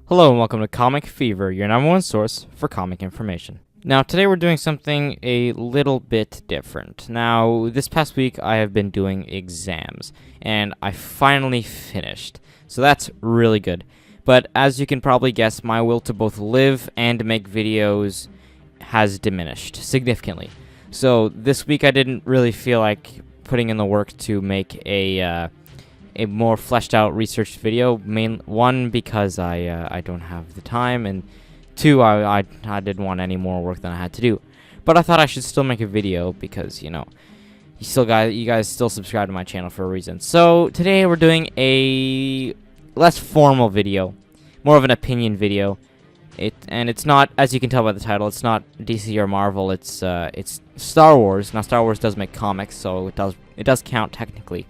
Hello and welcome to Comic Fever, your number one source for comic information. Now, today we're doing something a little bit different. Now, this past week I have been doing exams, and I finally finished. So that's really good. But as you can probably guess, my will to both live and make videos has diminished significantly. So this week I didn't really feel like putting in the work to make a more fleshed out researched video. One, because I don't have the time, and two, I didn't want any more work than I had to do. But I thought I should still make a video because, you know, you guys still subscribe to my channel for a reason. So today we're doing a less formal video, more of an opinion video. It's not, as you can tell by the title, it's not DC or Marvel. It's Star Wars. Now Star Wars does make comics, so it does count technically.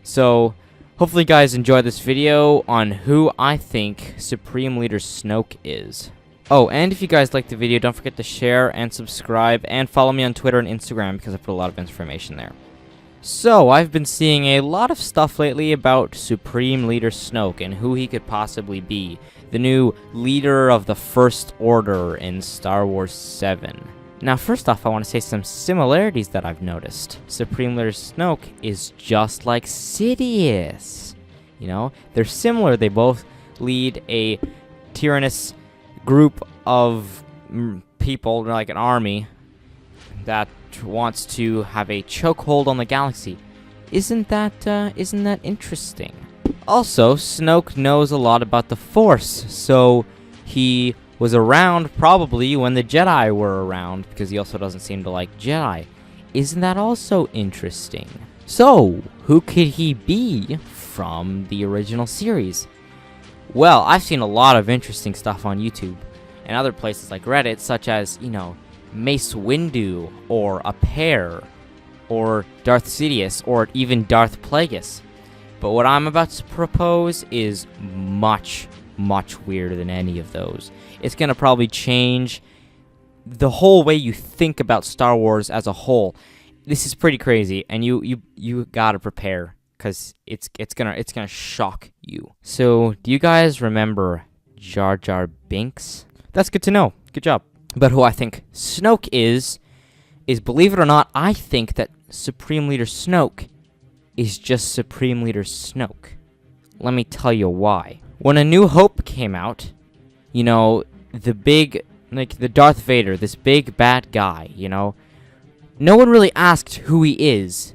So hopefully you guys enjoy this video on who I think Supreme Leader Snoke is. Oh, and if you guys like the video, don't forget to share and subscribe and follow me on Twitter and Instagram because I put a lot of information there. So, I've been seeing a lot of stuff lately about Supreme Leader Snoke and who he could possibly be. The new leader of the First Order in Star Wars 7. Now, first off, I want to say some similarities that I've noticed. Supreme Leader Snoke is just like Sidious. You know, they're similar. They both lead a tyrannous group of people, like an army, that wants to have a chokehold on the galaxy. Isn't that interesting? Also, Snoke knows a lot about the Force, so he was around probably when the Jedi were around, because he also doesn't seem to like Jedi. Isn't that also interesting? So, who could he be from the original series? Well, I've seen a lot of interesting stuff on YouTube and other places like Reddit, such as, you know, Mace Windu, or a Pear, or Darth Sidious, or even Darth Plagueis. But what I'm about to propose is much weirder than any of those. It's gonna probably change the whole way you think about Star Wars as a whole. This is pretty crazy, and you gotta prepare, because it's gonna shock you. So, do you guys remember Jar Jar Binks? That's good to know. Good job. But who I think Snoke is, believe it or not, I think that Supreme Leader Snoke is just Supreme Leader Snoke. Let me tell you why. When A New Hope came out, you know, the Darth Vader, this big bad guy, you know, no one really asked who he is,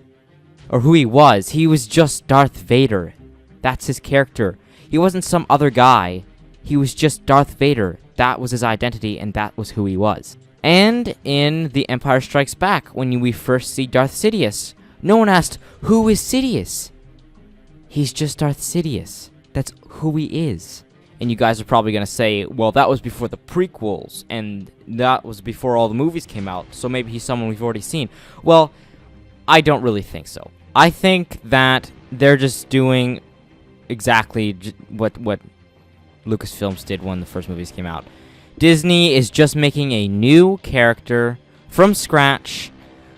or who he was. He was just Darth Vader. That's his character. He wasn't some other guy. He was just Darth Vader. That was his identity, and that was who he was. And in The Empire Strikes Back, when we first see Darth Sidious, no one asked, who is Sidious? He's just Darth Sidious. That's who he is. And you guys are probably going to say, well, that was before the prequels, and that was before all the movies came out, so maybe he's someone we've already seen. Well, I don't really think so. I think that they're just doing exactly what Lucasfilms did when the first movies came out. Disney is just making a new character from scratch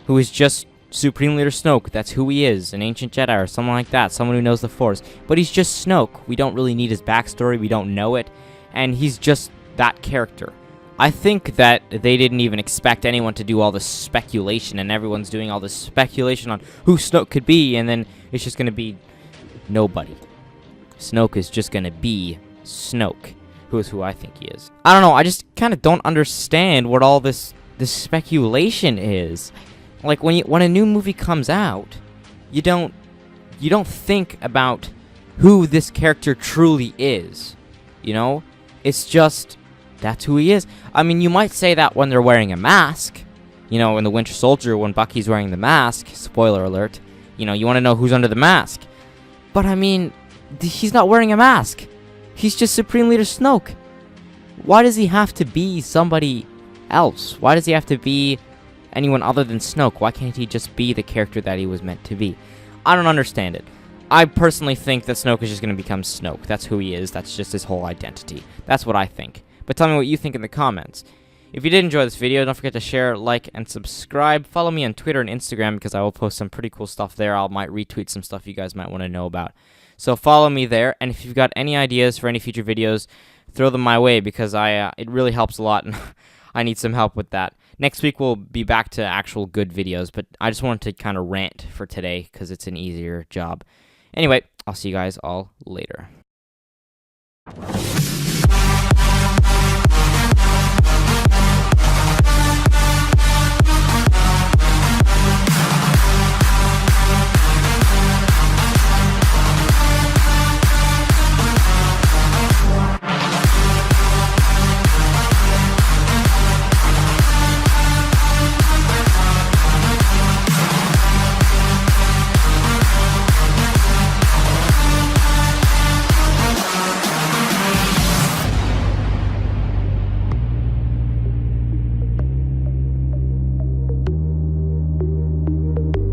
who is just Supreme Leader Snoke. That's who he is, an ancient Jedi or something like that, someone who knows the Force. But he's just Snoke. We don't really need his backstory, we don't know it, and he's just that character. I think that they didn't even expect anyone to do all this speculation, and everyone's doing all this speculation on who Snoke could be, and then it's just going to be nobody. Snoke is just going to be Snoke, who is who I think he is. I don't know, I just kind of don't understand what all this speculation is. Like, when a new movie comes out, you don't think about who this character truly is, you know? It's just, that's who he is. I mean, you might say that when they're wearing a mask, you know, in The Winter Soldier, when Bucky's wearing the mask, spoiler alert, you know, you want to know who's under the mask. But, I mean, he's not wearing a mask. He's just Supreme Leader Snoke. Why does he have to be somebody else? Why does he have to be anyone other than Snoke? Why can't he just be the character that he was meant to be? I don't understand it. I personally think that Snoke is just going to become Snoke. That's who he is. That's just his whole identity. That's what I think. But tell me what you think in the comments. If you did enjoy this video, don't forget to share, like, and subscribe. Follow me on Twitter and Instagram because I will post some pretty cool stuff there. I might retweet some stuff you guys might want to know about. So follow me there, and if you've got any ideas for any future videos, throw them my way because it really helps a lot, and I need some help with that. Next week we'll be back to actual good videos, but I just wanted to kind of rant for today because it's an easier job. Anyway, I'll see you guys all later.